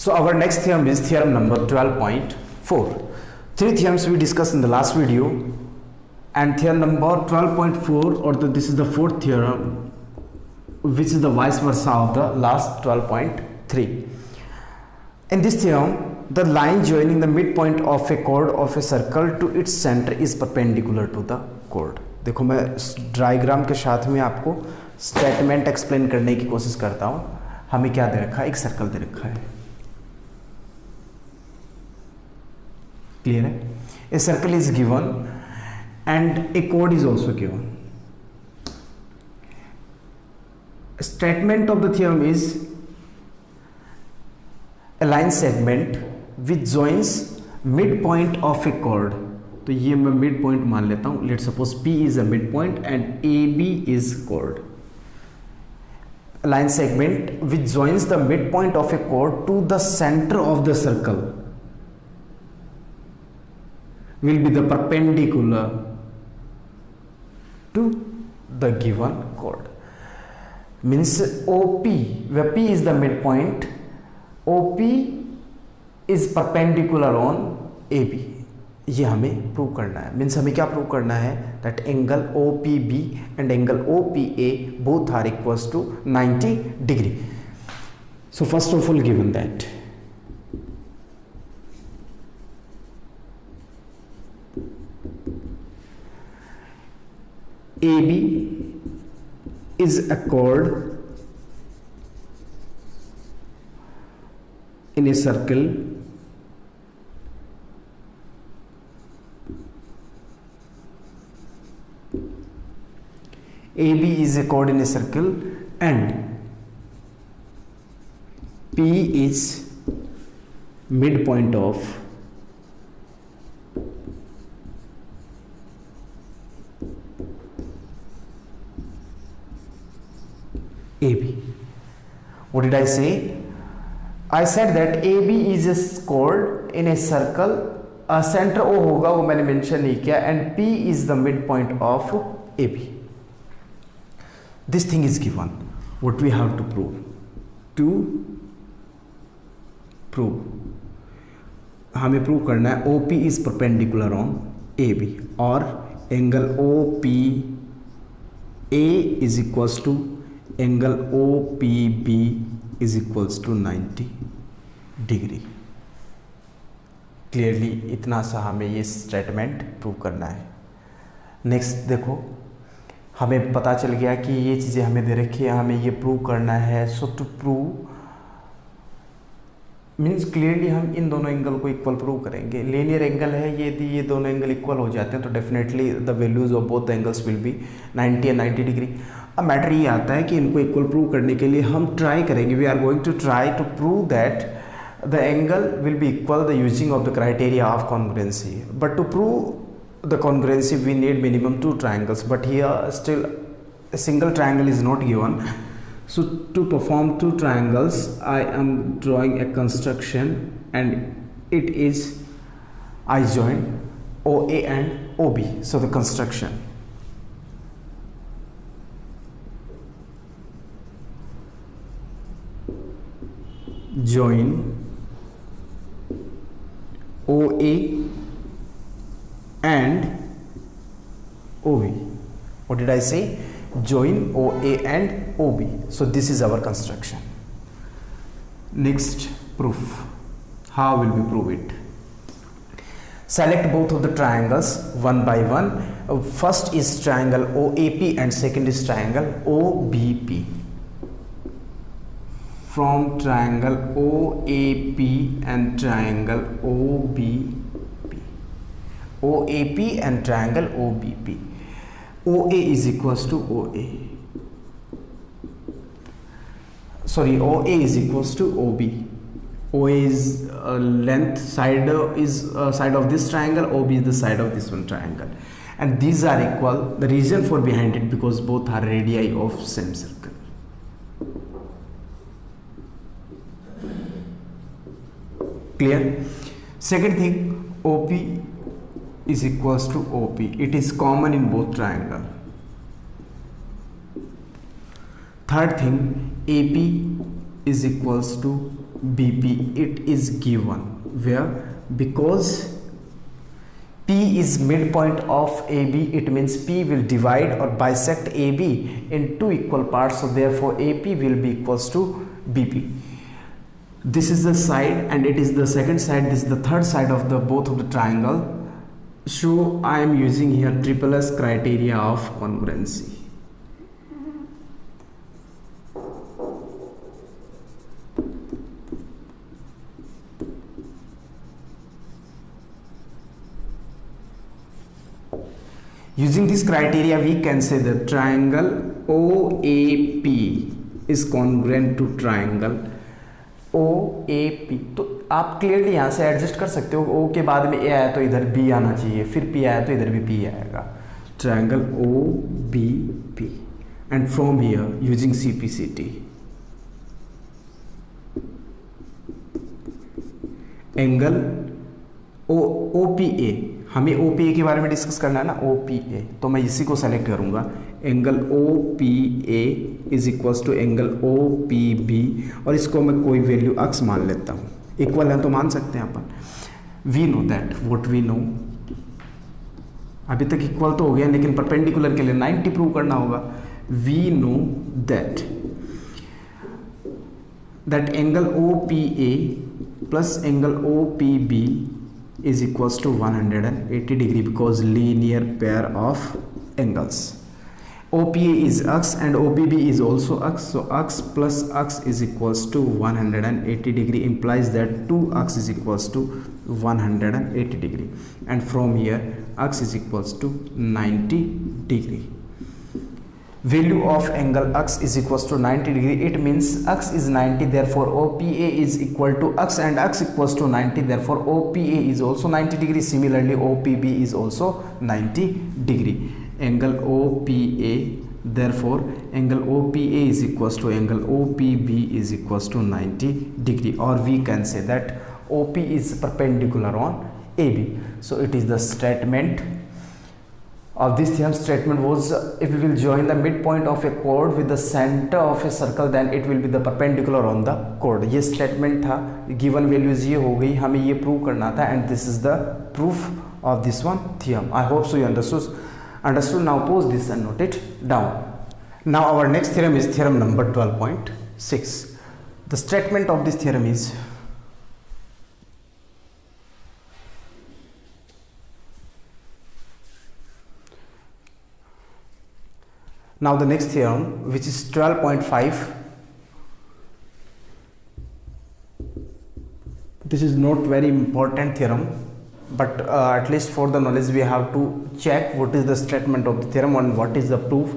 So our next theorem is theorem number 12.4. Three theorems we discussed in the last video, and theorem number 12.4, or this is the fourth theorem, which is the vice versa of the last 12.3. In this theorem, the line joining the midpoint of a chord of a circle to its center is perpendicular to the chord. देखो मैं diagram के साथ में आपको statement explain करने की कोशिश करता हूँ. हमें क्या दे रखा है? एक सर्कल दे रखा है. क्लियर है? A circle is given and A chord is also given. Statement of the theorem is a line segment which joins midpoint of a chord. तो ये मैं मिड पॉइंट मान लेता हूं. Let suppose P is a midpoint and AB is chord. A line segment which joins the midpoint of a chord to the center of the circle will be the perpendicular to the given chord. Means OP, where P is the midpoint, OP is perpendicular on AB. ये हमें prove करना है. Means हमें क्या prove करना है? That angle OPB and angle OPA both are equals to 90 degree. So first of all given that AB is a chord in a circle AB is a chord in a circle and P is midpoint of AB. What did I say? I said that AB is a chord in a circle. Center O होगा, वो मैंने mention नहीं किया, and P is the midpoint of AB. This thing is given. What we have to prove? To prove, हमें prove करना है OP is perpendicular on AB और angle OPA is equals to angle OPB is equals to 90 degree. Clearly इतना सा हमें ये statement prove करना है. नेक्स्ट देखो, हमें पता चल गया कि ये चीज़ें हमें दे रखी है, हमें ये प्रूव करना है. सो टू प्रूव मीन्स क्लियरली हम इन दोनों एंगल को इक्वल प्रूव करेंगे. लीनियर एंगल है ये, यदि ये दोनों एंगल इक्वल हो जाते हैं तो definitely the values of both angles will be 90 and 90 degree. अब मैटर ये आता है कि इनको इक्वल प्रूव करने के लिए हम ट्राई करेंगे. We are going to try to prove that the angle will be equal the using of the criteria of congruency. But to prove the congruency we need minimum 2 triangles, but here still a single triangle is not given. So to perform 2 triangles I am drawing a construction and it is I join OA and OB. So the construction, join OA and OB. What did I say? Join OA and OB. So this is our construction. Next proof. How will we prove it? Select both of the triangles one by one. First is triangle OAP and second is triangle OBP. From triangle OAP and triangle OAP and triangle OBP. OA is equals to OA. Sorry, OA is equals to OB. OA is length side is side of this triangle. OB is the side of this one triangle, and these are equal. The reason for behind it because both are radii of same circle. Clear? Second thing, OP is equals to OP. It is common in both triangle. Third thing, AP is equals to BP, it is given where, because P is midpoint of AB, it means P will divide or bisect AB in two equal parts, so therefore AP will be equals to BP. This is the side and it is the second side, this is the third side of the both of the triangle. So I am using here triple S criteria of congruency. Using this criteria, we can say the triangle OAP is congruent to triangle OAP. तो आप clearly यहाँ से adjust कर सकते हो, O के बाद में A आया तो इधर B आना चाहिए, फिर P आया तो इधर भी P आएगा. Triangle OBP, and from here using CPCT, angle OPA, हमें OPA के बारे में डिस्कस करना है ना, OPA, तो मैं इसी को सेलेक्ट करूंगा. Angle OPA is equals to angle OPB, और इसको मैं कोई वैल्यू x मान लेता हूँ. इक्वल है तो मान सकते हैं अपन. We know that what we know, अभी तक इक्वल तो हो गया, लेकिन परपेंडिकुलर के लिए 90 प्रूव करना होगा. We know that angle OPA plus angle OPB is equals to 180 degree because linear pair of angles. OPA is x and OPB is also x, so x plus x is equals to 180 degree, implies that 2x is equals to 180 degree, and from here x is equals to 90 degree. Value of angle x is equals to 90 degree, it means x is 90, therefore OPA is equal to x, and x equals to 90, therefore OPA is also 90 degree. Similarly OPB is also 90 degree. Angle OPA, therefore angle OPA is equals to angle OPB is equals to 90 degree, or we can say that OP is perpendicular on AB. So it is the statement of this theorem. Statement was, if we will join the midpoint of a chord with the center of a circle, then it will be the perpendicular on the chord. ये statement था, given values ये हो गई, हमें ये prove करना था, and this is the proof of this one theorem. I hope so you understood. Now pause this and note it down. Now our next theorem is theorem number 12.6. The statement of this theorem is, now the next theorem, which is 12.5, this is not very important theorem, but at least for the knowledge we have to check what is the statement of the theorem and what is the proof.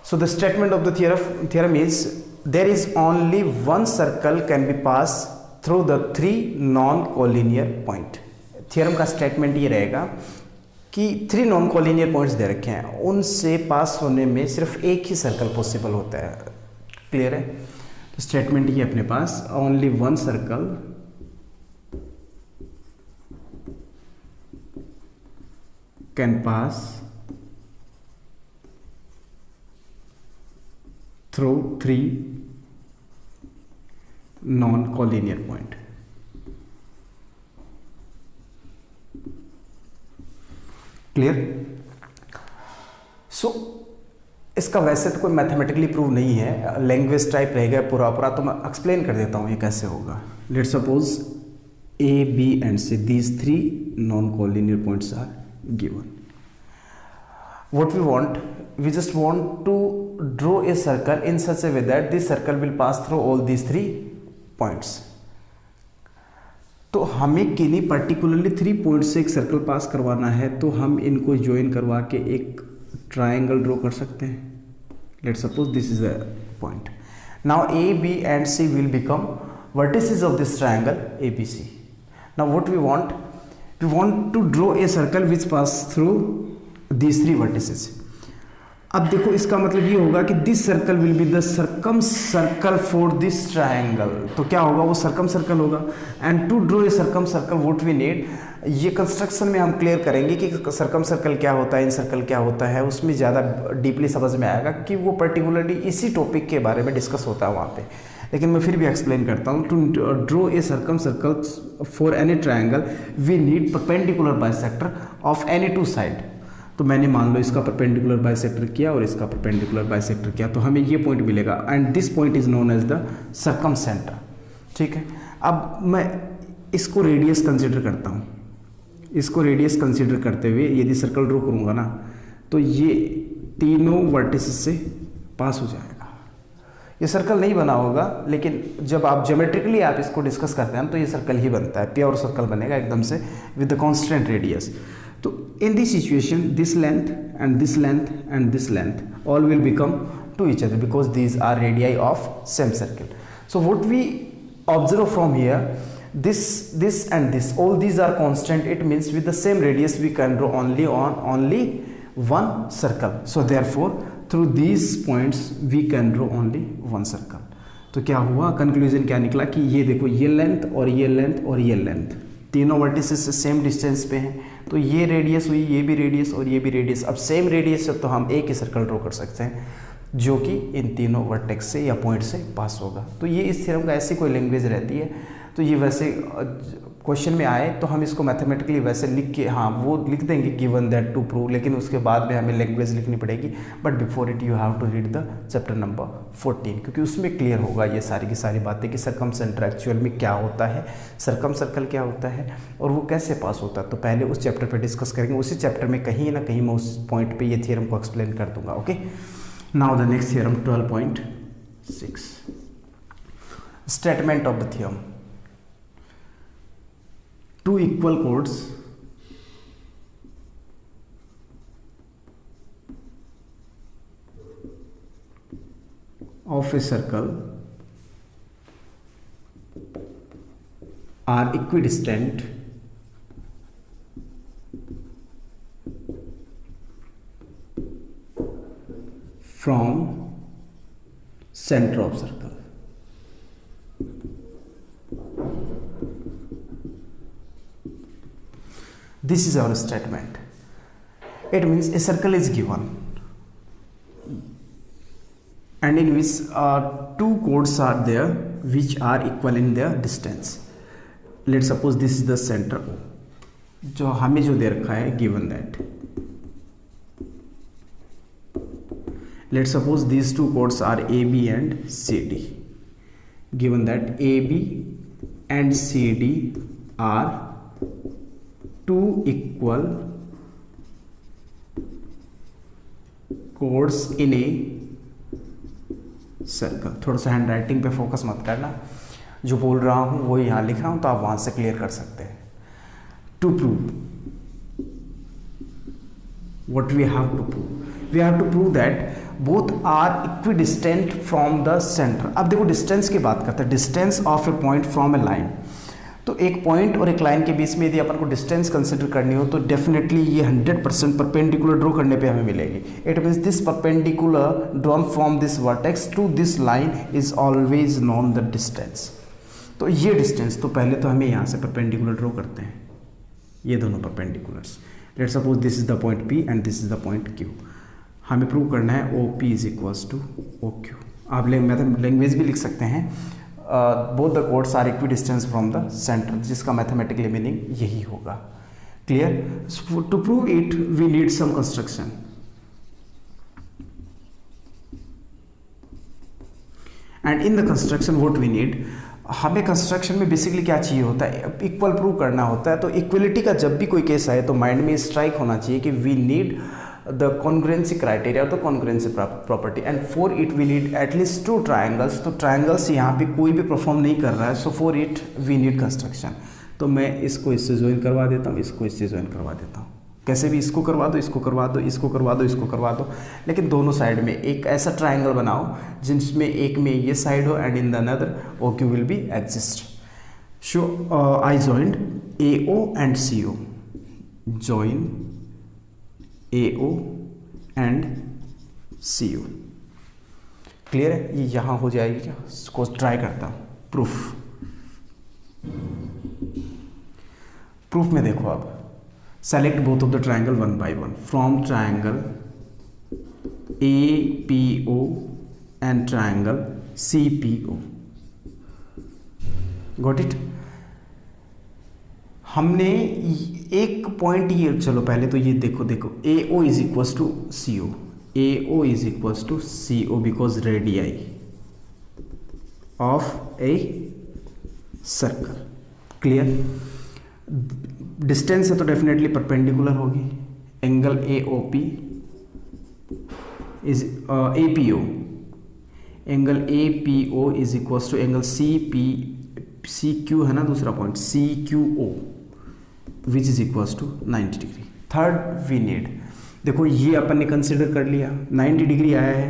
So the statement of the theorem is, there is only one circle can be passed through the three non-collinear point. theorem का statement ये रहेगा कि 3 non collinear points दे रखे हैं, उनसे पास होने में सिर्फ एक ही सर्कल पॉसिबल होता है. क्लियर है? तो स्टेटमेंट ये अपने पास, only one circle can pass through 3 non collinear point. Clear? So इसका वैसे तो कोई मैथमेटिकली प्रूव नहीं है, लैंग्वेज टाइप रहेगा पूरा, तो मैं एक्सप्लेन कर देता हूँ ये कैसे होगा. Let suppose A, B and C, these 3 non-collinear points are given. What we want, we just want to draw a circle in such a way that this circle will pass through all these 3 points. तो हमें किन्हीं particularly 3 point से एक circle पास करवाना है, तो हम इनको ज्वाइन करवा के एक ट्राइंगल ड्रॉ कर सकते हैं. Let suppose this is a point. Now A, B and C will become vertices of this triangle ABC. Now what we want to draw a circle which pass through these 3 vertices. अब देखो इसका मतलब ये होगा कि this circle will be the circumcircle for this triangle. तो क्या होगा, वो सर्कम सर्कल होगा. And to draw a circumcircle what we need, ये कंस्ट्रक्शन में हम क्लियर करेंगे कि सर्कम सर्कल क्या होता है, इन सर्कल क्या होता है, उसमें ज़्यादा डीपली समझ में आएगा कि वो पर्टिकुलरली इसी टॉपिक के बारे में डिस्कस होता है वहाँ पे. लेकिन मैं फिर भी एक्सप्लेन करता हूँ। To draw a circumcircle for any triangle we need perpendicular bisector of any two side. तो मैंने मान लो इसका परपेंडिकुलर बाइसेक्टर किया और इसका परपेंडिकुलर बाइसेक्टर किया, तो हमें ये पॉइंट मिलेगा and this point is known as the circumcentre. ठीक है, अब मैं इसको रेडियस कंसिडर करता हूँ। इसको रेडियस कंसिडर करते हुए यदि सर्कल ड्रॉ करूँगा ना, तो ये तीनों वर्टिसेस से पास हो जाएगा। ये सर्कल नहीं बना होगा, लेकिन जब आप ज्योमेट्रिकली आप इसको डिस्कस करते हैं तो ये सर्कल ही बनता है, प्योर सर्कल बनेगा एकदम से विद द कांस्टेंट रेडियस। तो in this situation this length and this length and this length all will become to each other because these are radii of same circle. So what we observe from here, this and this, all these are constant. It means with the same radius we can draw only one circle. So therefore through these points we can draw only one circle. तो क्या हुआ, conclusion क्या निकला कि ये देखो ये length और ये लेंथ और ये लेंथ तीनों वर्टिसेस से सेम डिस्टेंस पे हैं, तो ये रेडियस हुई, ये भी रेडियस और ये भी रेडियस। अब सेम रेडियस से तो हम एक ही सर्कल ड्रॉ कर सकते हैं जो कि इन तीनों वर्टेक्स से या पॉइंट से पास होगा। तो ये इस थ्योरम का ऐसी कोई लैंग्वेज रहती है, तो ये वैसे क्वेश्चन में आए तो हम इसको मैथमेटिकली वैसे लिख के, हाँ वो लिख देंगे गिवन दैट टू प्रूव, लेकिन उसके बाद में हमें लैंग्वेज लिखनी पड़ेगी। But before it you have to read the chapter number 14, क्योंकि उसमें क्लियर होगा ये सारी की सारी बातें कि सर्कम सेंटर एक्चुअल में क्या होता है, सर्कम सर्कल क्या होता है और वो कैसे पास होता है। तो पहले उस चैप्टर पर डिस्कस करेंगे, उसी चैप्टर में कहीं ना कहीं मैं उस पॉइंट पर ये थियरम को एक्सप्लेन कर दूंगा। Okay, now the next theorem 12.6, statement of the theorem. Two equal chords of a circle are equidistant from center of circle. This is our statement. It means a circle is given and in which two chords are there which are equal in their distance. Let's suppose this is the center O, जो हमें जो दे रखा है given that. Let's suppose these two chords are AB and CD. Given that AB and CD are two equal chords in a circle. थोड़ा सा hand writing पे focus मत करना, जो बोल रहा हूँ वो यहाँ लिख रहा हूँ, तो आप वहाँ से क्लियर कर सकते हैं। To prove, what we have to prove, we have to prove that both are equidistant from the centre. अब देखो डिस्टेंस की बात करते हैं, distance of a point from a line. तो एक पॉइंट और एक लाइन के बीच में यदि अपन को डिस्टेंस कंसिडर करनी हो तो डेफिनेटली ये 100% परपेंडिकुलर ड्रॉ करने पे हमें मिलेगी। It means this perpendicular drawn from this vertex to this line is always known the distance. तो ये डिस्टेंस, तो पहले तो हमें यहाँ से परपेंडिकुलर ड्रॉ करते हैं, ये दोनों perpendiculars. Let's suppose this is the point P and this is the point Q। हमें प्रूव करना है OP is equals to OQ। आप लैंग्वेज भी लिख सकते हैं, both the codes are equidistance from the centre, जिसका मैथमेटिकली मीनिंग यही होगा। Clear? To prove it we need some construction. And in the construction what we need, हमें construction में बेसिकली क्या चाहिए होता है, इक्वल प्रूव करना होता है। तो इक्वलिटी का जब भी कोई केस आए तो माइंड में स्ट्राइक होना चाहिए कि we need the congruency criteria or the congruency property and for it we need at least two triangles। तो triangles यहाँ पे कोई भी परफॉर्म नहीं कर रहा है, so for it we need construction। तो मैं इसको इससे ज्वाइन करवा देता हूँ, इसको इससे ज्वाइन करवा देता हूँ, कैसे भी इसको करवा दो, इसको करवा दो, इसको करवा दो, इसको करवा दो, लेकिन दोनों साइड में एक ऐसा ट्राइंगल बनाओ जिसमें एक में ये साइड हो and in the another OQ will be exist। So I joined AO and CO, join AO and CO। Clear है? ये यहाँ हो जाएगी क्या, इसको ट्राई करता हूँ। प्रूफ में देखो, अब select both of the triangle one by one from triangle APO and triangle CPO। Got it. हमने एक पॉइंट ये, चलो पहले तो ये देखो A O is equals to C O, A O is equals to C O because radii of a circle. Clear. Distance है तो डेफिनेटली परपेंडिकुलर होगी। Angle A O P is A P O, angle A P O is equals to angle C P C Q है ना दूसरा point, C Q O which is equals to 90 degree. Third we need, देखो ये अपन ने consider कर लिया 90 degree आया है,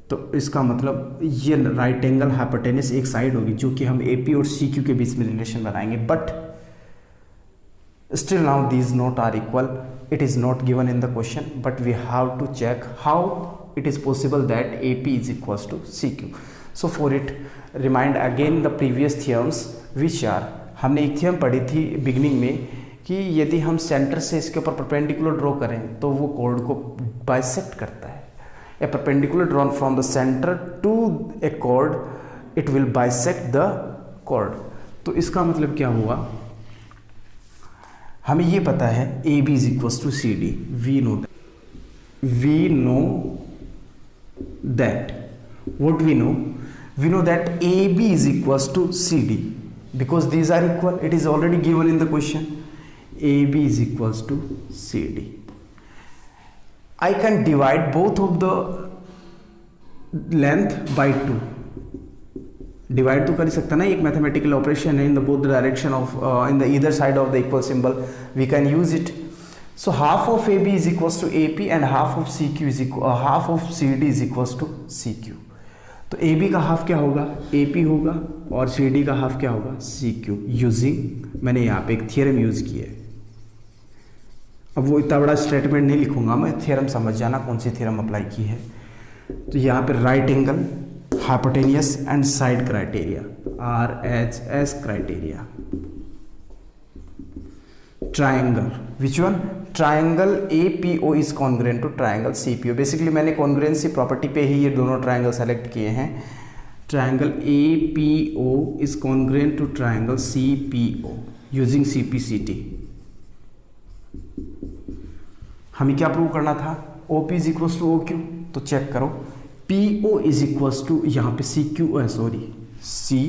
तो इसका मतलब ये राइट एंगल हाइपोटेनस एक साइड होगी जो कि हम ए पी और सी क्यू के बीच में रिलेशन बनाएंगे। But still now these not are equal, it is not given in the question, but we have to check how it is possible that AP is equals to CQ. So for it remind again the previous theorems which are, हमने एक theorem पढ़ी थी beginning में कि यदि हम centre से इसके ऊपर परपेंडिकुलर ड्रॉ करें तो वो कॉर्ड को बाइसेक्ट करता है। A perpendicular drawn from the centre to a chord it will bisect the chord. तो इसका मतलब क्या हुआ, हमें ये पता है A B is equals to C D, we know that what we know that AB is equals to CD because these are equal, it is already given in the question, AB is equals to CD. I can divide both of the length by 2, divide तो कर ही सकता ना, एक mathematical operation है in the both direction of in the either side of the equal symbol, we can use it. So half of A B is equals to A P and half of C Q is equal, half of C D is equals to C Q. तो A B का half क्या होगा, A P होगा, और C D का half क्या होगा, C Q. Using, मैंने यहाँ पे एक थियरम यूज किया है, अब वो इतना बड़ा स्टेटमेंट नहीं लिखूंगा मैं, थियरम समझ जाना कौन सी थियरम अप्लाई की है। तो यहाँ पे right angle, hypotenuse and side criteria, RHS criteria, triangle, which one, triangle APO is congruent to triangle CPO। Basically मैंने congruency प्रॉपर्टी पे ही ये दोनों ट्राइंगल सेलेक्ट किए हैं। triangle APO is congruent to triangle CPO using CPCT। हमें क्या prove करना था, OP is equals to OQ, तो चेक करो PO इज इक्वल्स टू, यहाँ पे सी क्यू है, सॉरी सी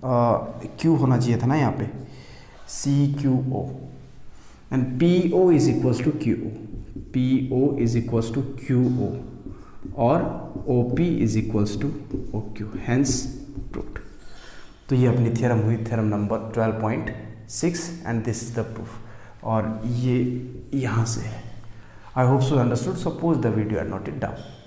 क्यू होना चाहिए था ना यहाँ पे, C Q O, and PO is equals to Q O, PO is equals to Q O, और OP is equals to OQ, hence proved. तो ये अपनी थ्योरम हुई, theorem number 12.6 and this is the proof, और ये यहाँ से है। I hope so understood. Suppose the video are noted down.